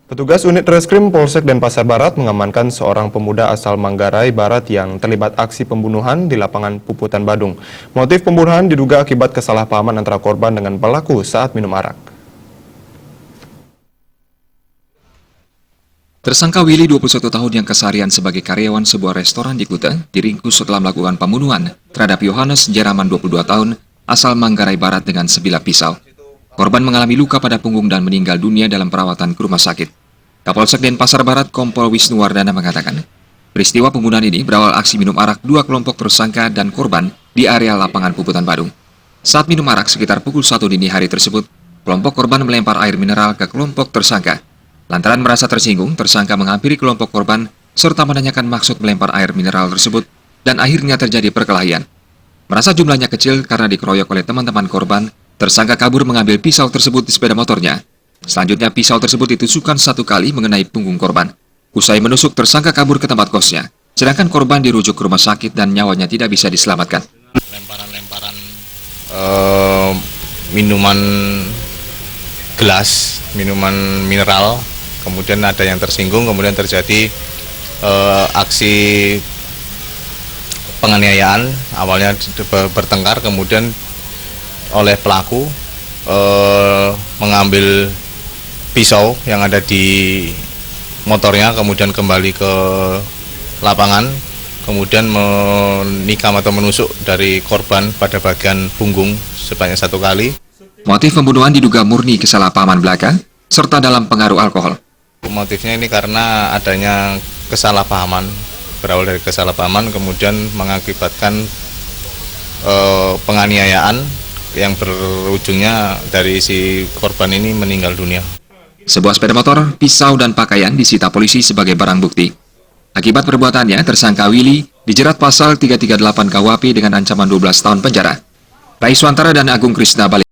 Petugas unit reskrim Polsek Denpasar Barat mengamankan seorang pemuda asal Manggarai Barat yang terlibat aksi pembunuhan di lapangan Puputan Badung. Motif pembunuhan diduga akibat kesalahpahaman antara korban dengan pelaku saat minum arak. Tersangka Willy, 21 tahun yang keseharian sebagai karyawan sebuah restoran di Kuta, diringkus setelah melakukan pembunuhan terhadap Yohanes Jeraman, 22 tahun, asal Manggarai Barat dengan sebilah pisau. Korban mengalami luka pada punggung dan meninggal dunia dalam perawatan ke rumah sakit. Kapolsek Denpasar Barat Kompol Wisnuwardana mengatakan, peristiwa pembunuhan ini berawal aksi minum arak dua kelompok tersangka dan korban di area lapangan Puputan Badung. Saat minum arak sekitar pukul 1 dini hari tersebut, kelompok korban melempar air mineral ke kelompok tersangka. Lantaran merasa tersinggung, tersangka menghampiri kelompok korban serta menanyakan maksud melempar air mineral tersebut dan akhirnya terjadi perkelahian. Merasa jumlahnya kecil karena dikeroyok oleh teman-teman korban, tersangka kabur mengambil pisau tersebut di sepeda motornya. Selanjutnya pisau tersebut ditusukkan satu kali mengenai punggung korban. Usai menusuk, tersangka kabur ke tempat kosnya. Sedangkan korban dirujuk ke rumah sakit dan nyawanya tidak bisa diselamatkan. Lemparan-lemparan minuman gelas, minuman mineral, kemudian ada yang tersinggung, kemudian terjadi aksi penganiayaan. Awalnya bertengkar, kemudian oleh pelaku mengambil pisau yang ada di motornya, kemudian kembali ke lapangan, kemudian menikam atau menusuk dari korban pada bagian punggung sebanyak 1 kali. Motif pembunuhan diduga murni kesalahpahaman belaka serta dalam pengaruh alkohol. Motifnya ini karena adanya kesalahpahaman, berawal dari kesalahpahaman, kemudian mengakibatkan penganiayaan yang berujungnya dari si korban ini meninggal dunia. Sebuah sepeda motor, pisau, dan pakaian disita polisi sebagai barang bukti. Akibat perbuatannya, tersangka Willy dijerat pasal 338 KUHP dengan ancaman 12 tahun penjara. Raiswantara dan Agung Krisna Bali.